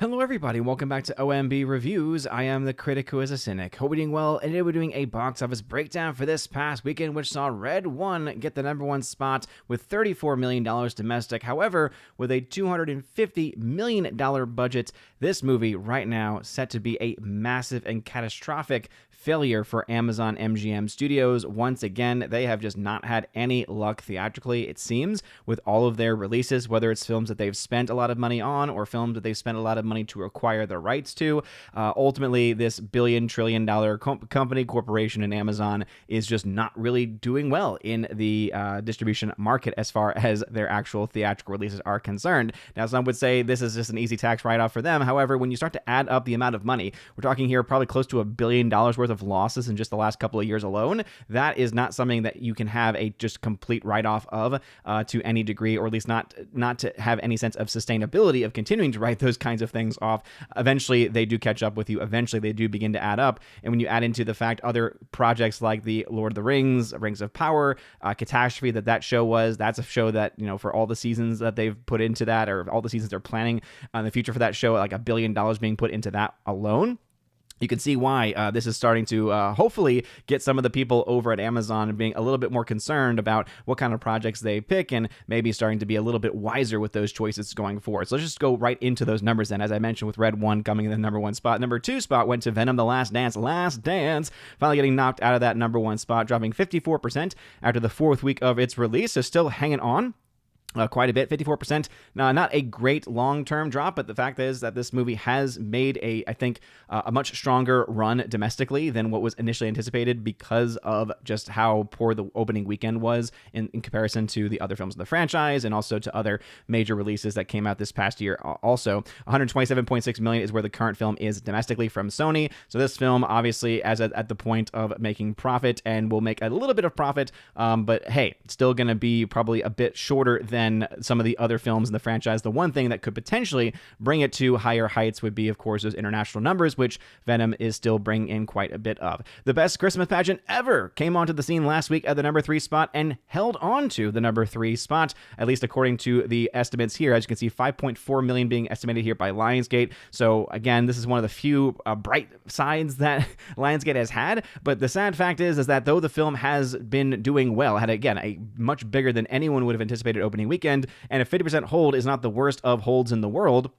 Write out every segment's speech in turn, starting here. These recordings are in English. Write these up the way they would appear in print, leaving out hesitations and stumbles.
Hello everybody, welcome back to OMB Reviews. I am the critic who is a cynic. Hope you're doing well, and today we're doing a box office breakdown for this past weekend, which saw Red 1 get the #1 spot with $34 million domestic. However, with a $250 million budget, this movie right now set to be a massive and catastrophic failure for Amazon MGM Studios. Once again, they have just not had any luck theatrically, it seems, with all of their releases, whether it's films that they've spent a lot of money on or films that they've spent a lot of money to acquire the rights to. Ultimately, this billion-trillion-dollar corporation in Amazon is just not really doing well in the distribution market as far as their actual theatrical releases are concerned. Now, some would say this is just an easy tax write-off for them. However, when you start to add up the amount of money, we're talking here probably close to $1 billion worth of losses in just the last couple of years alone. That is not something that you can have a just complete write-off of to any degree, or at least not to have any sense of sustainability of continuing to write those kinds of things off. Eventually, they do catch up with you. Eventually, they do begin to add up. And when you add into the fact other projects like the Lord of the Rings, Rings of Power, Catastrophe, that show was, that's a show that, you know, for all the seasons that they've put into that, or all the seasons they're planning in the future for that show, like $1 billion being put into that alone. You can see why this is starting to hopefully get some of the people over at Amazon being a little bit more concerned about what kind of projects they pick, and maybe starting to be a little bit wiser with those choices going forward. So let's just go right into those numbers then. As I mentioned, with Red 1 coming in the #1 spot. #2 spot went to Venom: The Last Dance. Last Dance finally getting knocked out of that #1 spot, dropping 54% after the 4th week of its release. So still hanging on. Quite a bit, 54%. Now, not a great long-term drop, but the fact is that this movie has made I think, a much stronger run domestically than what was initially anticipated because of just how poor the opening weekend was in comparison to the other films in the franchise and also to other major releases that came out this past year. Also, $127.6 million is where the current film is domestically from Sony. So this film, obviously, at the point of making profit, and will make a little bit of profit, but hey, it's still going to be probably a bit shorter than some of the other films in the franchise. The one thing that could potentially bring it to higher heights would be, of course, those international numbers, which Venom is still bringing in quite a bit of. The Best Christmas Pageant Ever came onto the scene last week at the #3 spot and held on to the #3 spot, at least according to the estimates here. As you can see, $5.4 million being estimated here by Lionsgate. So again, this is one of the few bright sides that Lionsgate has had. But the sad fact is that though the film has been doing well, had again a much bigger than anyone would have anticipated opening weekend, and a 50% hold is not the worst of holds in the world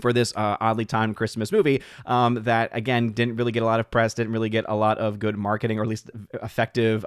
for this oddly timed Christmas movie that, again, didn't really get a lot of press, didn't really get a lot of good marketing, or at least effective,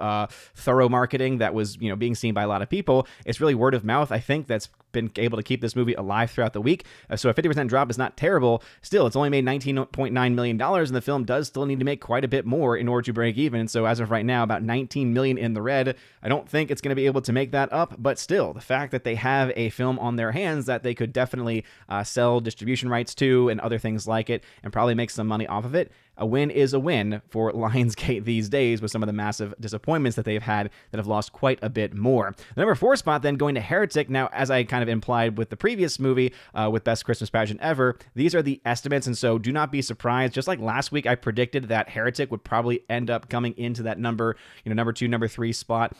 thorough marketing that was, being seen by a lot of people. It's really word of mouth, I think, that's been able to keep this movie alive throughout the week. So a 50% drop is not terrible. Still, it's only made $19.9 million, and the film does still need to make quite a bit more in order to break even. So as of right now, about $19 million in the red. I don't think it's going to be able to make that up, but still, the fact that they have a film on their hands that they could definitely sell distribution rights to and other things like it, and probably make some money off of it. A win is a win for Lionsgate these days, with some of the massive disappointments that they've had that have lost quite a bit more. The #4 spot then going to Heretic. Now, as I kind of implied with the previous movie, with Best Christmas Pageant Ever, these are the estimates, and so do not be surprised. Just like last week, I predicted that Heretic would probably end up coming into that #2, #3 spot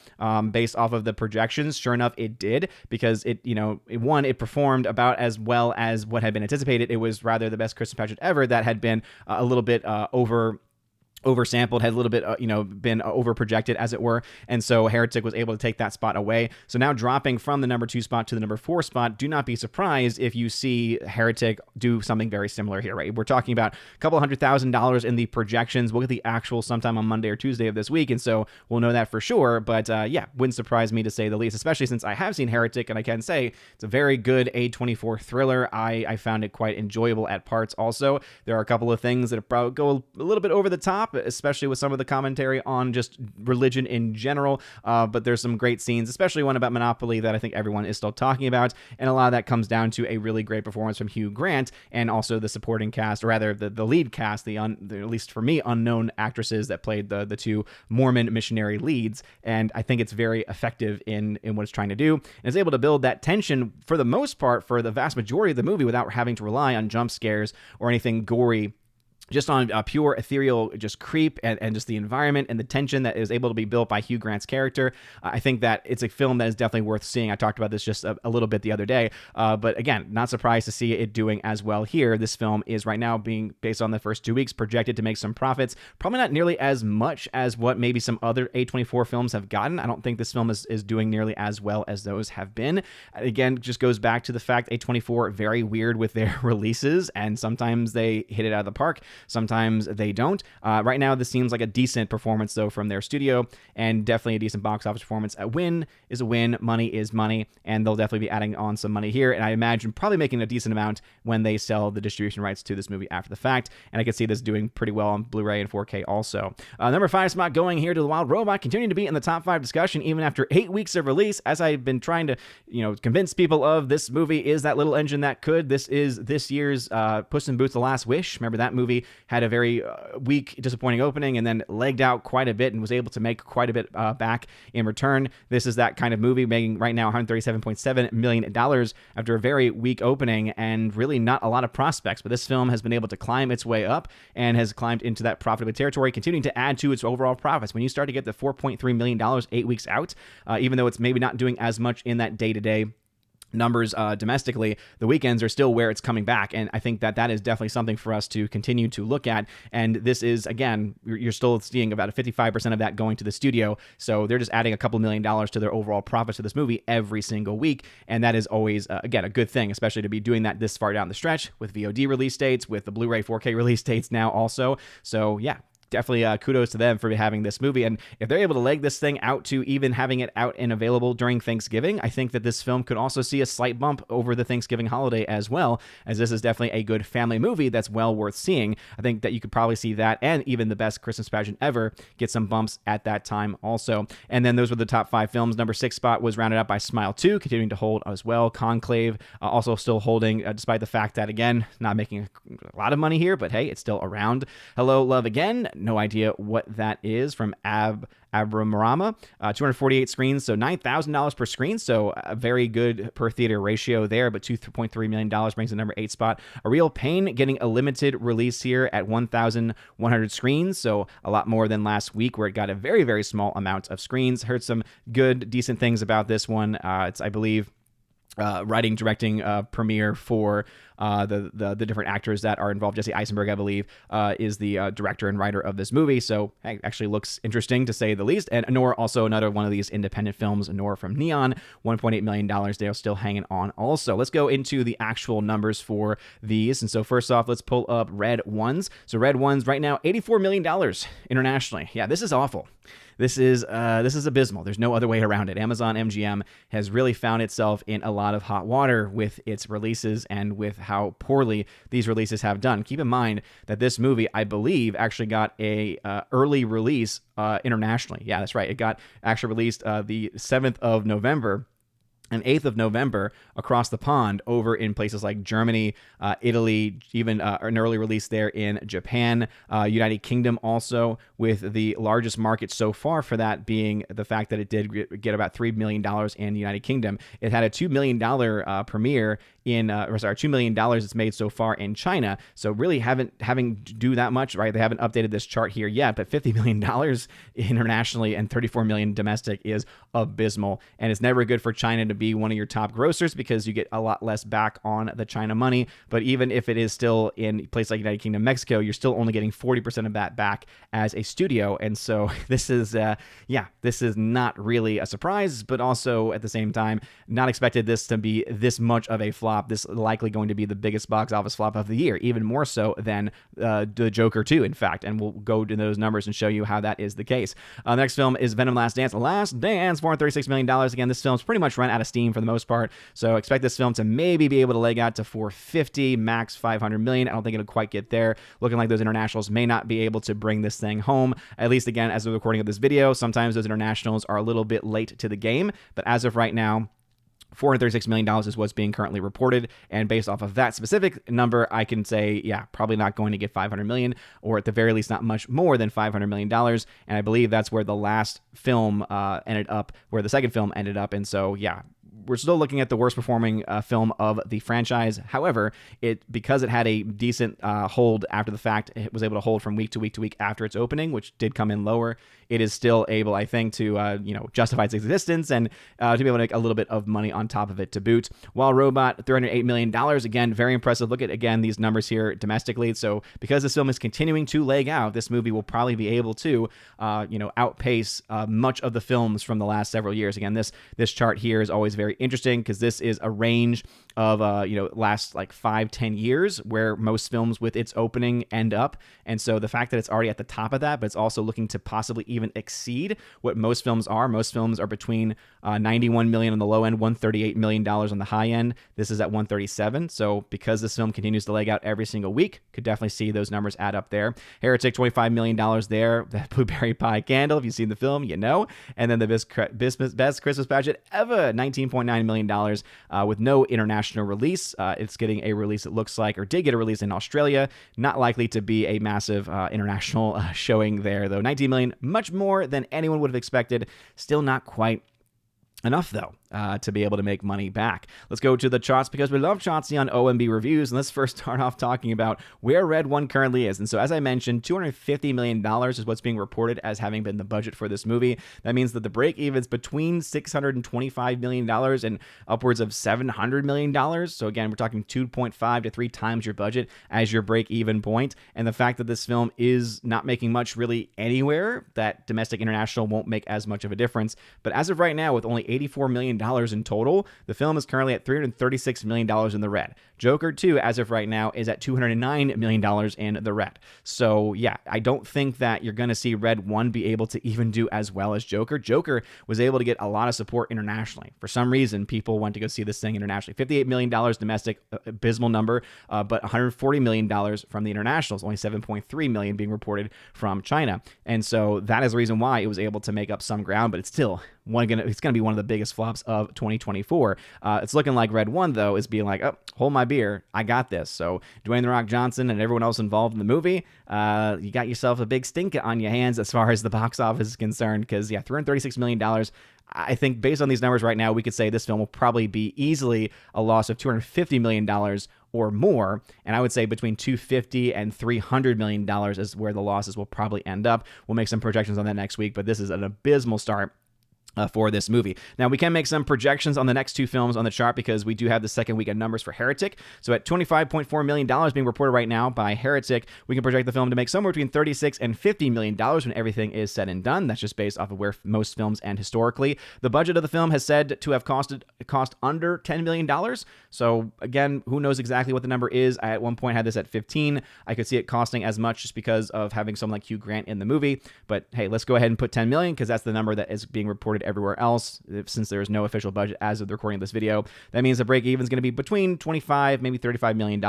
based off of the projections. Sure enough, it did, because it performed about as well as what had been anticipated. It was rather the Best Christmas Pageant Ever that had been a little bit oversampled, had a little bit, been over-projected, as it were, and so Heretic was able to take that spot away. So now dropping from the #2 spot to the #4 spot, do not be surprised if you see Heretic do something very similar here, right? We're talking about a couple $100,000 in the projections. We'll get the actual sometime on Monday or Tuesday of this week, and so we'll know that for sure, but wouldn't surprise me to say the least, especially since I have seen Heretic, and I can say it's a very good A24 thriller. I found it quite enjoyable at parts also. There are a couple of things that probably go a little bit over the top, especially with some of the commentary on just religion in general, but there's some great scenes, especially one about Monopoly that I think everyone is still talking about, and a lot of that comes down to a really great performance from Hugh Grant, and also the supporting cast, or rather the lead cast, the at least for me, unknown actresses that played the two Mormon missionary leads, and I think it's very effective in what it's trying to do, and is able to build that tension for the most part for the vast majority of the movie without having to rely on jump scares or anything gory just on pure ethereal just creep and just the environment and the tension that is able to be built by Hugh Grant's character. I think that it's a film that is definitely worth seeing. I talked about this just a little bit the other day, but again, not surprised to see it doing as well here. This film is right now being, based on the first 2 weeks, projected to make some profits, probably not nearly as much as what maybe some other A24 films have gotten. I don't think this film is doing nearly as well as those have been. Again, just goes back to the fact A24 very weird with their releases, and sometimes they hit it out of the park. Sometimes they don't. Right now, this seems like a decent performance, though, from their studio, and definitely a decent box office performance. A win is a win. Money is money, and they'll definitely be adding on some money here, and I imagine probably making a decent amount when they sell the distribution rights to this movie after the fact, and I could see this doing pretty well on Blu-ray and 4K also. Number 5 spot going here to The Wild Robot, continuing to be in the top 5 discussion even after 8 weeks of release, as I've been trying to, convince people of. This movie is that little engine that could. This is this year's Puss in Boots: The Last Wish. Remember, that movie had a very weak, disappointing opening and then legged out quite a bit and was able to make quite a bit back in return. This is that kind of movie, making right now $137.7 million after a very weak opening and really not a lot of prospects. But this film has been able to climb its way up and has climbed into that profitable territory, continuing to add to its overall profits. When you start to get the $4.3 million 8 weeks out, even though it's maybe not doing as much in that day-to-day numbers domestically, the weekends are still where it's coming back, and I think that is definitely something for us to continue to look at. And this is, again, you're still seeing about a 55% of that going to the studio, so they're just adding a couple $1 million to their overall profits to this movie every single week, and that is always again a good thing, especially to be doing that this far down the stretch with VOD release dates, with the Blu-ray 4K release dates now also. So yeah, definitely kudos to them for having this movie. And if they're able to leg this thing out to even having it out and available during Thanksgiving, I think that this film could also see a slight bump over the Thanksgiving holiday as well, as this is definitely a good family movie that's well worth seeing. I think that you could probably see that and even the best Christmas pageant ever get some bumps at that time also. And then those were the top 5 films. Number 6 spot was rounded out by Smile 2, continuing to hold as well. Conclave also still holding, despite the fact that, again, not making a lot of money here, but hey, it's still around. Hello, Love Again. No idea what that is, from Abramrama. 248 screens, so $9,000 per screen, so a very good per theater ratio there, but $2.3 million brings the number 8 spot. A Real Pain getting a limited release here at 1,100 screens, so a lot more than last week where it got a very, very small amount of screens. Heard some good, decent things about this one. It's, I believe, writing, directing premiere for the different actors that are involved. Jesse Eisenberg, I believe, is the director and writer of this movie. So it actually looks interesting, to say the least. And Nora, also another one of these independent films, Nora from Neon, $1.8 million. They're still hanging on also. Let's go into the actual numbers for these. And so first off, let's pull up Red Ones. So Red Ones right now, $84 million internationally. Yeah, this is awful. This is abysmal. There's no other way around it. Amazon MGM has really found itself in a lot of hot water with its releases and with how poorly these releases have done. Keep in mind that this movie, I believe, actually got a early release internationally. Yeah, that's right. It got actually released the 7th of November. And 8th of November across the pond over in places like Germany, Italy, even an early release there in Japan, United Kingdom also, with the largest market so far for that being the fact that it did get about $3 million in the United Kingdom. It had a $2 million premiere in, $2 million it's made so far in China. So really having to do that much, right? They haven't updated this chart here yet, but $50 million internationally and $34 million domestic is abysmal. And it's never good for China to be one of your top grossers because you get a lot less back on the China money. But even if it is still in places like United Kingdom, Mexico, you're still only getting 40% of that back as a studio. And so this is not really a surprise, but also at the same time, not expected this to be this much of a flop. This is likely going to be the biggest box office flop of the year, even more so than the Joker 2, in fact. And we'll go to those numbers and show you how that is the case. The next film is Venom: Last Dance. Last Dance, $436 million. Again, this film's pretty much run out of steam for the most part, so expect this film to maybe be able to leg out to 450, max 500 million. I don't think it'll quite get there. Looking like those internationals may not be able to bring this thing home, at least again as of the recording of this video. Sometimes those internationals are a little bit late to the game, but as of right now, $436 million is what's being currently reported, and based off of that specific number, I can say, yeah, probably not going to get 500 million, or at the very least not much more than $500 million, and I believe that's where the last film ended up, where the second film ended up, and so, yeah, we're still looking at the worst performing film of the franchise. However, because it had a decent hold after the fact, it was able to hold from week to week to week after its opening, which did come in lower. It is still able, I think, to justify its existence and to be able to make a little bit of money on top of it to boot. While Robot, $308 million, again, very impressive. Look at, again, these numbers here domestically. So because this film is continuing to leg out, this movie will probably be able to outpace much of the films from the last several years. Again, this chart here is always very interesting because this is a range of last like 5-10 years where most films with its opening end up. And so the fact that it's already at the top of that, but it's also looking to possibly even exceed what most films are. Most films are between 91 million on the low end, $138 million on the high end. This is at 137. So because this film continues to leg out every single week, could definitely see those numbers add up there. Heretic, $25 million there. That blueberry pie candle, if you've seen the film, you know. And then the best Christmas pageant ever, $19.9 million with no international release. It's getting a release, it looks like, or did get a release in Australia. Not likely to be a massive international showing there, though. 19 million, much more than anyone would have expected. Still not quite enough, though, to be able to make money back. Let's go to the charts because we love charts on OMB Reviews. And let's first start off talking about where Red 1 currently is. And so, as I mentioned, $250 million is what's being reported as having been the budget for this movie. That means that the break even's between $625 million and upwards of $700 million. So again, we're talking 2.5 to 3 times your budget as your break even point. And the fact that this film is not making much really anywhere, that domestic international won't make as much of a difference. But as of right now, with only $84 million in total, the film is currently at $336 million in the red. Joker 2, as of right now, is at $209 million in the red. So yeah, I don't think that you're going to see Red 1 be able to even do as well as Joker. Joker was able to get a lot of support internationally. For some reason, people went to go see this thing internationally. $58 million domestic, abysmal number, but $140 million from the internationals, only $7.3 million being reported from China. And so that is the reason why it was able to make up some ground, but it's still it's going to be one of the biggest flops of 2024. It's looking like Red 1, though, is being like, oh, hold my beer, I got this. So Dwayne "The Rock" Johnson and everyone else involved in the movie, you got yourself a big stink on your hands as far as the box office is concerned, because, yeah, $336 million, I think based on these numbers right now, we could say this film will probably be easily a loss of $250 million or more. And I would say between $250 and $300 million is where the losses will probably end up. We'll make some projections on that next week, but this is an abysmal start for this movie. Now, we can make some projections on the next two films on the chart because we do have the second weekend numbers for Heretic. So at $25.4 million being reported right now by Heretic, we can project the film to make somewhere between $36 and $50 million when everything is said and done. That's just based off of where most films end historically. The budget of the film has said to have cost under $10 million. So again, who knows exactly what the number is. I at one point had this at 15. I could see it costing as much just because of having someone like Hugh Grant in the movie. But hey, let's go ahead and put $10 million because that's the number that is being reported everywhere else, since there is no official budget as of the recording of this video. That means the break even is going to be between $25, maybe $35 million.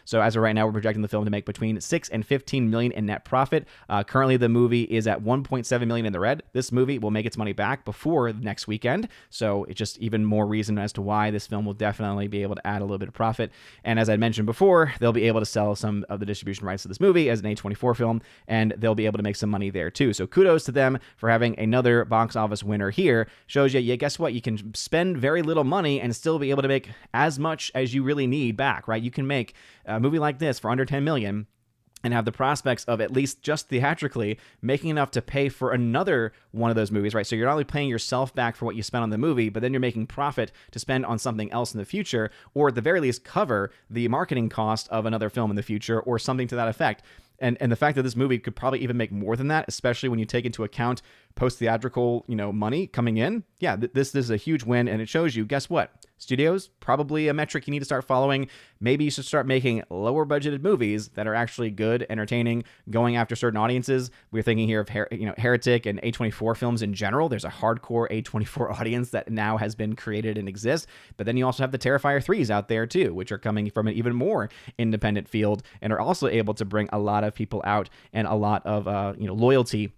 So as of right now, we're projecting the film to make between $6 and $15 million in net profit. Currently, the movie is at $1.7 million in the red. This movie will make its money back before next weekend. So it's just even more reason as to why this film will definitely be able to add a little bit of profit. And as I mentioned before, they'll be able to sell some of the distribution rights to this movie as an A24 film, and they'll be able to make some money there too. So kudos to them for having another box office winner here. Shows you, yeah, guess what? You can spend very little money and still be able to make as much as you really need back, right? You can make a movie like this for under $10 million and have the prospects of, at least just theatrically, making enough to pay for another one of those movies, right? So you're not only paying yourself back for what you spent on the movie, but then you're making profit to spend on something else in the future, or at the very least cover the marketing cost of another film in the future, or something to that effect. And the fact that this movie could probably even make more than that, especially when you take into account post-theatrical, money coming in. Yeah, this is a huge win, and it shows you, guess what? Studios, probably a metric you need to start following. Maybe you should start making lower budgeted movies that are actually good, entertaining, going after certain audiences. We're thinking here of Heretic and A24 films in general. There's a hardcore A24 audience that now has been created and exists. But then you also have the Terrifier 3s out there too, which are coming from an even more independent field and are also able to bring a lot of people out and a lot of loyalty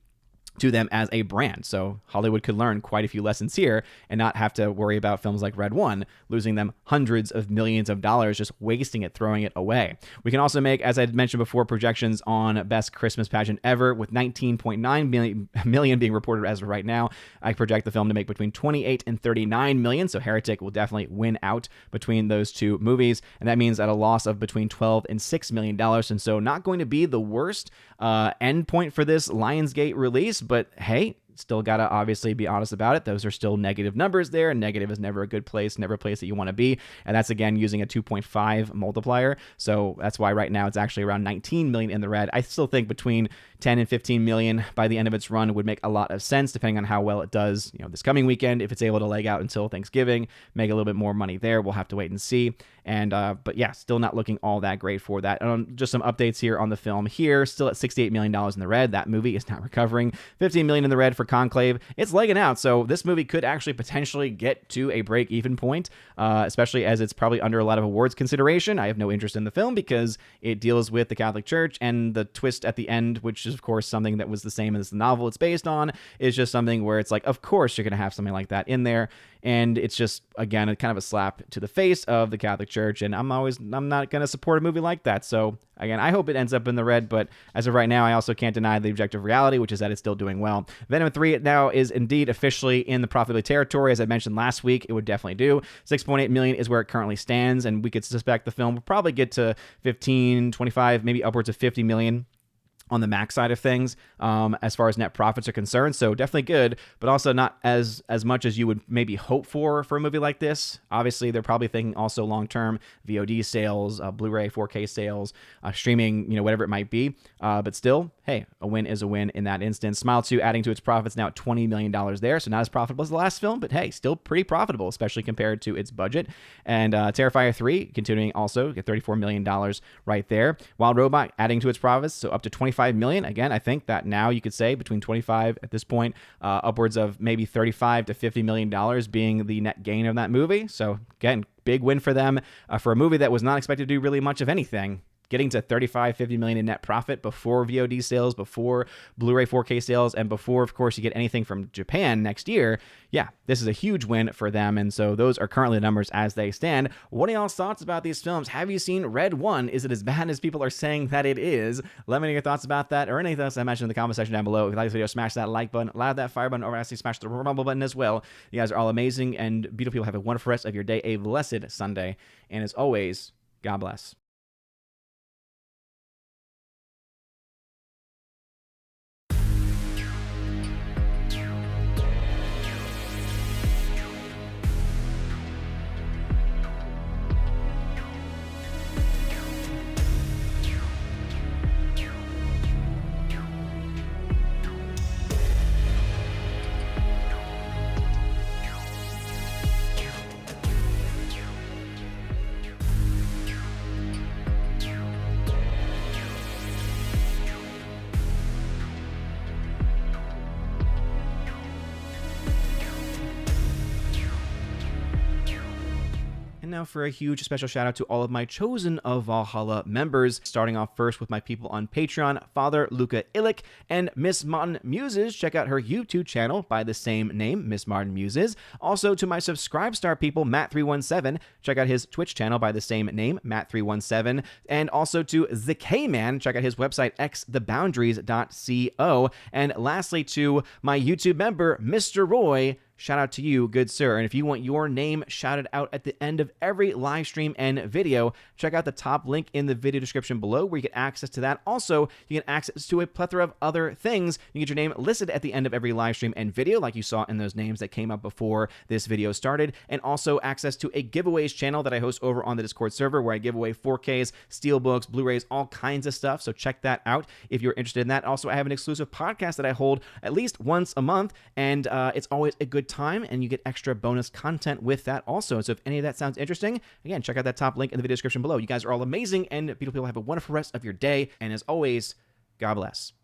to them as a brand. So Hollywood could learn quite a few lessons here and not have to worry about films like Red One, losing them hundreds of millions of dollars, just wasting it, throwing it away. We can also make, as I mentioned before, projections on Best Christmas Pageant Ever, with 19.9 million being reported as of right now. I project the film to make between 28 and 39 million, so Heretic will definitely win out between those two movies, and that means at a loss of between 12 and $6 million, and so not going to be the worst end point for this Lionsgate release, but hey, still got to obviously be honest about it. Those are still negative numbers there, and negative is never a good place, never a place that you want to be. And that's, again, using a 2.5 multiplier. So that's why right now it's actually around 19 million in the red. I still think between 10 and 15 million by the end of its run would make a lot of sense, depending on how well it does, this coming weekend. If it's able to leg out until Thanksgiving, make a little bit more money there, we'll have to wait and see. And but yeah, still not looking all that great for that. Just some updates here on the film here. Still at $68 million in the red. That movie is not recovering. 15 million in the red for Conclave. It's legging out, so this movie could actually potentially get to a break-even point, especially as it's probably under a lot of awards consideration. I have no interest in the film because it deals with the Catholic Church, and the twist at the end, which is of course something that was the same as the novel it's based on, is just something where it's like, of course you're going to have something like that in there. And it's just, again, a kind of a slap to the face of the Catholic Church, and I'm not going to support a movie like that. So, again, I hope it ends up in the red, but as of right now, I also can't deny the objective reality, which is that it's still doing well. Venom 3 now is indeed officially in the profitability territory. As I mentioned last week, it would definitely do. 6.8 million is where it currently stands, and we could suspect the film will probably get to 15, 25, maybe upwards of 50 million on the max side of things, as far as net profits are concerned. So definitely good, but also not as much as you would maybe hope for a movie like this. Obviously, they're probably thinking also long-term VOD sales, Blu-ray 4K sales, streaming, whatever it might be. But still, hey, a win is a win in that instance. Smile 2 adding to its profits now at $20 million there. So not as profitable as the last film, but hey, still pretty profitable, especially compared to its budget. And Terrifier 3 continuing also at $34 million right there. Wild Robot adding to its profits, so up to 25 million. Again, I think that now you could say between 25 at this point, upwards of maybe 35 to $50 million being the net gain of that movie. So again, big win for them for a movie that was not expected to do really much of anything. Getting to 35-50 million in net profit before VOD sales, before Blu-ray 4K sales, and before, of course, you get anything from Japan next year. Yeah, this is a huge win for them, and so those are currently the numbers as they stand. What are y'all's thoughts about these films? Have you seen Red One? Is it as bad as people are saying that it is? Let me know your thoughts about that, or anything else I mentioned in the comment section down below. If you like this video, smash that like button, loud that fire button, or actually smash the rumble button as well. You guys are all amazing and beautiful people. Have a wonderful rest of your day, a blessed Sunday, and as always, God bless. And now for a huge special shout out to all of my Chosen of Valhalla members, starting off first with my people on Patreon, Father Luca Illich and Miss Martin Muses. Check out her YouTube channel by the same name, Miss Martin Muses. Also to my Subscribe Star people, Matt317. Check out his Twitch channel by the same name, Matt317. And also to the K-Man. Check out his website, xtheboundaries.co. And lastly to my YouTube member, Mr. Roy. Shout out to you, good sir. And if you want your name shouted out at the end of every live stream and video, check out the top link in the video description below where you get access to that. Also, you get access to a plethora of other things. You get your name listed at the end of every live stream and video, like you saw in those names that came up before this video started. And also access to a giveaways channel that I host over on the Discord server where I give away 4Ks, Steelbooks, Blu-rays, all kinds of stuff. So check that out if you're interested in that. Also, I have an exclusive podcast that I hold at least once a month, and it's always a good time, and you get extra bonus content with that also. So if any of that sounds interesting, again, check out that top link in the video description below. You guys are all amazing and beautiful people. Have a wonderful rest of your day, and as always, God bless.